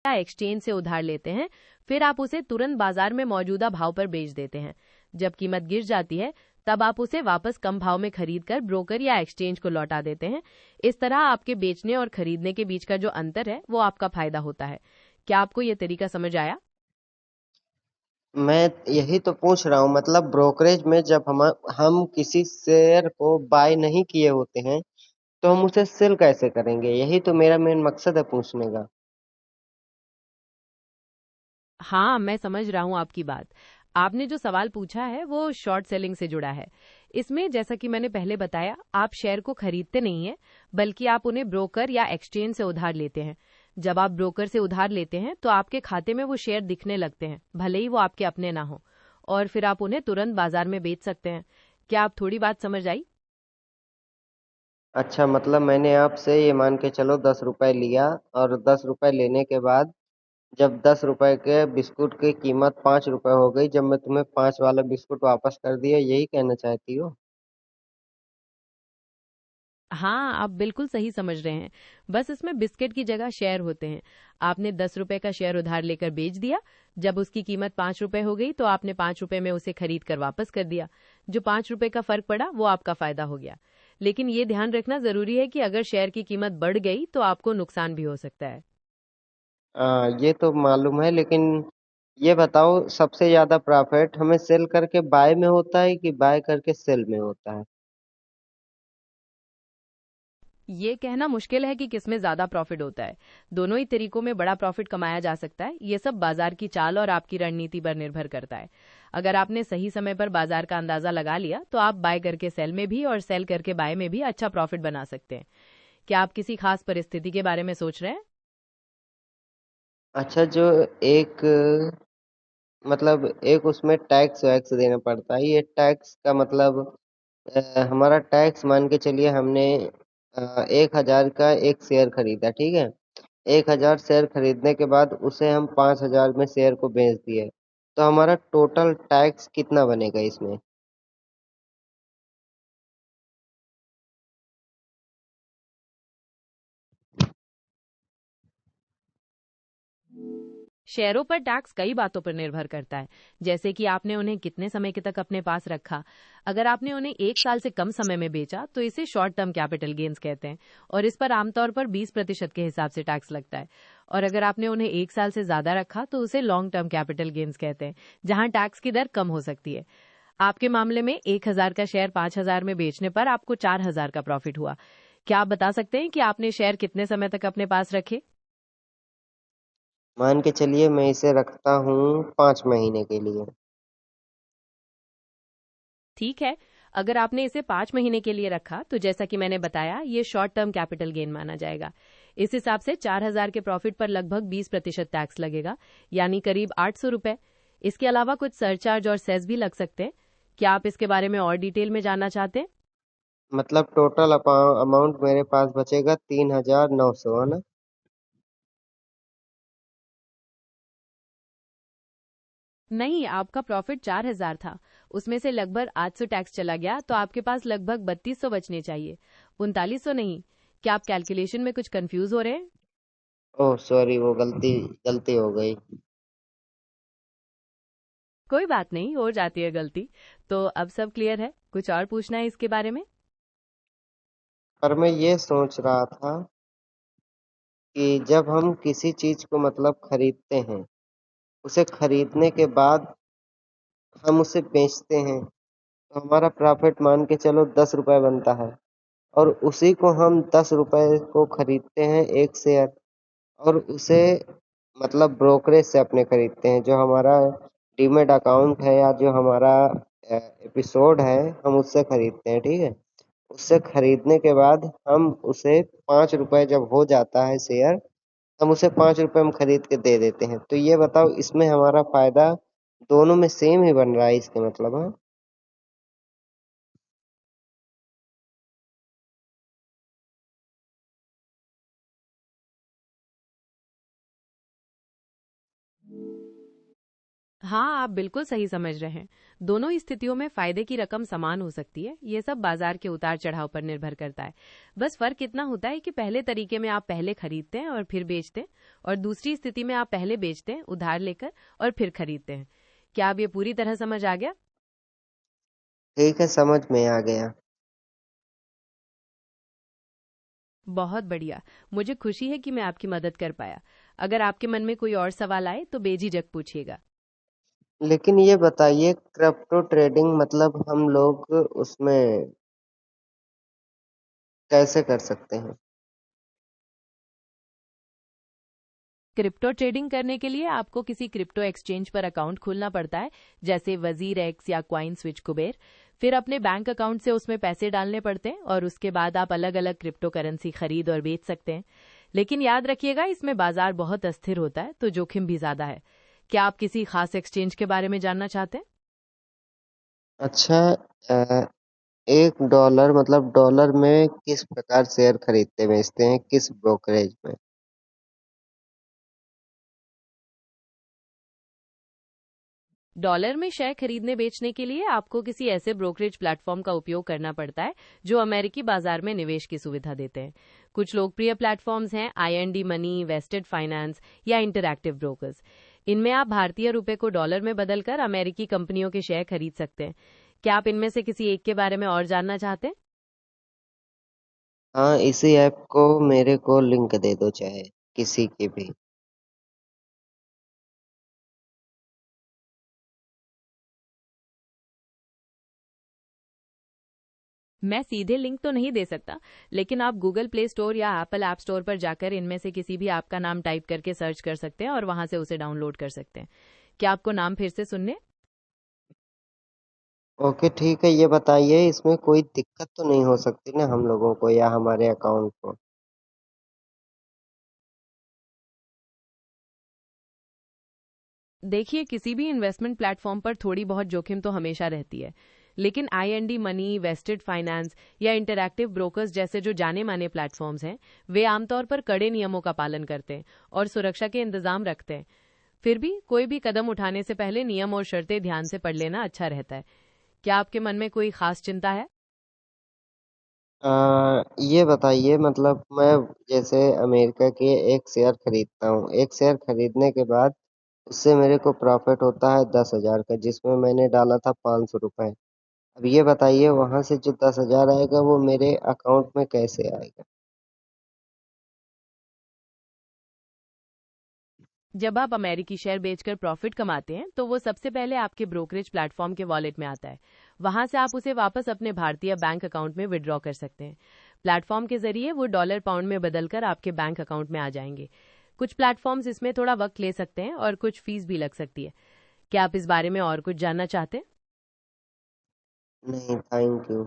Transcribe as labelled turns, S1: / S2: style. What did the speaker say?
S1: या एक्सचेंज से उधार लेते हैं, फिर आप उसे तुरंत बाजार में मौजूदा भाव पर बेच देते हैं। जब कीमत गिर जाती है तब आप उसे वापस कम भाव में खरीद कर ब्रोकर या एक्सचेंज को लौटा देते हैं। इस तरह आपके बेचने और खरीदने के बीच का जो अंतर है वो आपका फायदा होता है। क्या आपको ये तरीका समझ आया?
S2: मैं यही तो पूछ रहा हूँ, मतलब ब्रोकरेज में जब हम किसी शेयर को बाय नहीं किए होते हैं तो हम उसे सेल कैसे करेंगे? यही तो मेरा मेन मकसद है पूछने का।
S1: हाँ, मैं समझ रहा हूँ आपकी बात। आपने जो सवाल पूछा है वो शॉर्ट सेलिंग से जुड़ा है। इसमें जैसा कि मैंने पहले बताया, आप शेयर को खरीदते नहीं हैं, बल्कि आप उन्हें ब्रोकर या एक्सचेंज से उधार लेते हैं। जब आप ब्रोकर से उधार लेते हैं तो आपके खाते में वो शेयर दिखने लगते हैं, भले ही वो आपके अपने ना हो, और फिर आप उन्हें तुरंत बाजार में बेच सकते हैं। क्या आप थोड़ी बात समझ आई?
S2: अच्छा, मतलब मैंने आपसे ये मान के चलो 10 रुपए लिया, और 10 रुपए लेने के बाद जब 10 रुपए के बिस्कुट की कीमत 5 रुपए हो गई, जब मैं तुम्हें 5 वाला बिस्कुट वापस कर दिया, यही कहना चाहती हो?
S1: हाँ, आप बिल्कुल सही समझ रहे हैं। बस इसमें बिस्किट की जगह शेयर होते हैं। आपने 10 रुपए का शेयर उधार लेकर बेच दिया। जब उसकी कीमत 5 रुपए हो गई तो आपने 5 रुपए में उसे खरीद कर वापस कर दिया। जो 5 रुपए का फर्क पड़ा वो आपका फायदा हो गया। लेकिन ये ध्यान रखना जरूरी है कि अगर शेयर की कीमत बढ़ गई तो आपको नुकसान भी हो सकता है।
S2: ये तो मालूम है, लेकिन ये बताओ, सबसे ज्यादा प्रॉफिट हमें सेल करके बाय में होता है कि बाय करके सेल में होता है?
S1: ये कहना मुश्किल है कि किसमें ज्यादा प्रॉफिट होता है। दोनों ही तरीकों में बड़ा प्रॉफिट कमाया जा सकता है। ये सब बाजार की चाल और आपकी रणनीति पर निर्भर करता है। अगर आपने सही समय पर बाजार का अंदाजा लगा लिया तो आप बाय करके सेल में भी और सेल करके बाय में भी अच्छा प्रॉफिट बना सकते हैं। क्या आप किसी खास परिस्थिति के बारे में सोच रहे हैं?
S2: अच्छा, जो एक मतलब एक उसमें टैक्स वैक्स देना पड़ता है, ये टैक्स का मतलब हमारा टैक्स मान के चलिए, हमने 1,000 का एक शेयर खरीदा, ठीक है। 1,000 शेयर खरीदने के बाद उसे हम 5,000 में शेयर को बेच दिए, तो हमारा टोटल टैक्स कितना बनेगा इसमें?
S1: शेयरों पर टैक्स कई बातों पर निर्भर करता है, जैसे कि आपने उन्हें कितने समय के तक अपने पास रखा। अगर आपने उन्हें 1 साल से कम समय में बेचा तो इसे शॉर्ट टर्म कैपिटल गेन्स कहते हैं, और इस पर आमतौर पर 20% के हिसाब से टैक्स लगता है। और अगर आपने उन्हें 1 साल से ज्यादा रखा तो उसे लॉन्ग टर्म कैपिटल गेन्स कहते हैं, जहां टैक्स की दर कम हो सकती है। आपके मामले में 1,000 का शेयर 5,000 में बेचने पर आपको 4,000 का प्रॉफिट हुआ। क्या आप बता सकते हैं कि आपने शेयर कितने समय तक अपने पास रखे?
S2: मान के चलिए मैं इसे रखता हूँ 5 महीने के लिए।
S1: ठीक है। अगर आपने इसे 5 महीने के लिए रखा तो जैसा कि मैंने बताया, ये शॉर्ट टर्म कैपिटल गेन माना जाएगा। इस हिसाब से 4,000 के प्रॉफिट पर लगभग 20% टैक्स लगेगा, यानी करीब 800 रुपए। इसके अलावा कुछ सरचार्ज और सेस भी लग सकते हैं। क्या आप इसके बारे में और डिटेल में जानना चाहते हैं?
S2: मतलब टोटल अमाउंट मेरे पास बचेगा 3,900, है ना?
S1: नहीं, आपका प्रॉफिट 4,000 था। उसमें से लगभग 800 टैक्स चला गया, तो आपके पास लगभग 3,200 बचने चाहिए, 4,900 नहीं। क्या आप कैलकुलेशन में कुछ कंफ्यूज हो रहे हैं?
S2: ओह सॉरी, वो गलती गलती हो गई।
S1: कोई बात नहीं, हो जाती है गलती। तो अब सब क्लियर है? कुछ और पूछना है इसके बारे में?
S2: पर मैं ये सोच रहा था कि जब हम किसी चीज को मतलब खरीदते हैं, उसे खरीदने के बाद हम उसे बेचते हैं, तो हमारा प्रॉफिट मान के चलो 10 रुपए बनता है, और उसी को हम 10 रुपए को खरीदते हैं एक शेयर, और उसे मतलब ब्रोकरेज से अपने खरीदते हैं, जो हमारा डीमेट अकाउंट है या जो हमारा एपिसोड है, हम उससे खरीदते हैं, ठीक है। उससे खरीदने के बाद हम उसे 5 रुपए जब हो जाता है शेयर, हम उसे 5 रुपए में खरीद के दे देते हैं। तो ये बताओ, इसमें हमारा फायदा दोनों में सेम ही बन रहा है, इसके मतलब है।
S1: हाँ, आप बिल्कुल सही समझ रहे हैं। दोनों ही स्थितियों में फायदे की रकम समान हो सकती है। ये सब बाजार के उतार चढ़ाव पर निर्भर करता है। बस फर्क इतना होता है कि पहले तरीके में आप पहले खरीदते हैं और फिर बेचते हैं, और दूसरी स्थिति में आप पहले बेचते हैं उधार लेकर और फिर खरीदते हैं। क्या आप ये पूरी तरह समझ आ गया?
S2: ठीक है, समझ में आ गया।
S1: बहुत बढ़िया। मुझे खुशी है कि मैं आपकी मदद कर पाया। अगर आपके मन में कोई और सवाल आए तो बेझिझक पूछिएगा।
S2: लेकिन ये बताइए, क्रिप्टो ट्रेडिंग मतलब हम लोग उसमें कैसे कर सकते हैं?
S1: क्रिप्टो ट्रेडिंग करने के लिए आपको किसी क्रिप्टो एक्सचेंज पर अकाउंट खोलना पड़ता है, जैसे वजीर एक्स या क्वाइन स्विच कुबेर। फिर अपने बैंक अकाउंट से उसमें पैसे डालने पड़ते हैं और उसके बाद आप अलग अलग क्रिप्टो करेंसी खरीद और बेच सकते हैं। लेकिन याद रखिएगा, इसमें बाजार बहुत अस्थिर होता है तो जोखिम भी ज्यादा है। क्या आप किसी खास एक्सचेंज के बारे में जानना चाहते हैं?
S2: अच्छा, $1 मतलब डॉलर में किस प्रकार शेयर खरीदते बेचते हैं, किस ब्रोकरेज में?
S1: डॉलर में शेयर खरीदने बेचने के लिए आपको किसी ऐसे ब्रोकरेज प्लेटफॉर्म का उपयोग करना पड़ता है जो अमेरिकी बाजार में निवेश की सुविधा देते हैं। कुछ लोकप्रिय प्लेटफॉर्म्स हैं आईएनडी मनी, वेस्टेड फाइनेंस या इंटरैक्टिव ब्रोकर्स। इनमें आप भारतीय रुपए को डॉलर में बदलकर अमेरिकी कंपनियों के शेयर खरीद सकते हैं। क्या आप इनमें से किसी एक के बारे में और जानना चाहते हैं?
S2: हाँ, इसी ऐप को मेरे को लिंक दे दो, चाहे किसी की भी।
S1: मैं सीधे लिंक तो नहीं दे सकता, लेकिन आप गूगल प्ले स्टोर या एप्पल ऐप स्टोर पर जाकर इनमें से किसी भी ऐप का नाम टाइप करके सर्च कर सकते हैं और वहां से उसे डाउनलोड कर सकते हैं। क्या आपको नाम फिर से सुनने?
S2: ओके, ठीक है। ये बताइए, इसमें कोई दिक्कत तो नहीं हो सकती ना हम लोगों को या हमारे अकाउंट को?
S1: देखिए, किसी भी इन्वेस्टमेंट प्लेटफॉर्म पर थोड़ी बहुत जोखिम तो हमेशा रहती है, लेकिन आईएनडी मनी, वेस्टेड फाइनेंस या इंटरैक्टिव ब्रोकर्स जैसे जो जाने माने प्लेटफॉर्म्स हैं, वे आमतौर पर कड़े नियमों का पालन करते हैं और सुरक्षा के इंतजाम रखते हैं। फिर भी कोई भी कदम उठाने से पहले नियम और शर्तें ध्यान से पढ़ लेना अच्छा रहता है। क्या आपके मन में कोई खास चिंता है?
S2: ये बताइए, मतलब मैं जैसे अमेरिका के एक शेयर खरीदता हूँ, एक शेयर खरीदने के बाद उससे मेरे को प्रॉफिट होता है 10,000 का, जिसमें मैंने डाला था 500 रुपए। अब ये बताइए, वहां से जो 10,000 आएगा वो मेरे अकाउंट में कैसे आएगा?
S1: जब आप अमेरिकी शेयर बेचकर प्रॉफिट कमाते हैं तो वो सबसे पहले आपके ब्रोकरेज प्लेटफॉर्म के वॉलेट में आता है। वहां से आप उसे वापस अपने भारतीय बैंक अकाउंट में विड्रॉ कर सकते हैं। प्लेटफॉर्म के जरिए वो डॉलर पाउंड में बदलकर आपके बैंक अकाउंट में आ जाएंगे। कुछ प्लेटफॉर्म्स इसमें थोड़ा वक्त ले सकते हैं और कुछ फीस भी लग सकती है। क्या आप इस बारे में और कुछ जानना चाहते हैं?
S2: नहीं, थैंक यू।